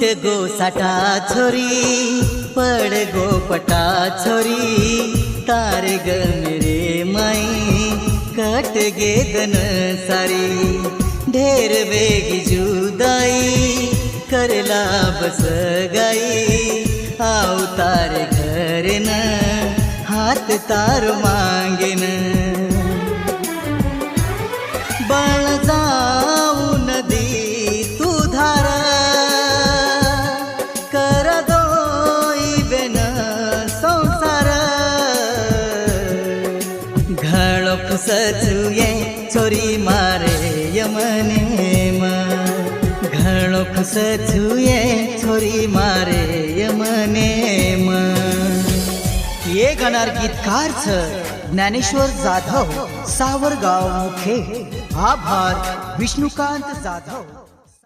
छूट गो साटा छोरी पड़ गो पटा छोरी तारे ग मेरे माई कट गे दन सारी ढेर बेगी जुदाई करला बस गई आओ तारे घर न हाथ तार मांगे न बळ जाऊ नदी तू धार कर दोई बेन संसार घळ फुसचुये छोरी मारे यमने घणो खुश छुए छोरी मारे यमने ये गाणार गीतकार छ ज्ञानेश्वर जाधव सावरगाव मुखे आभार विष्णुकांत जाधव।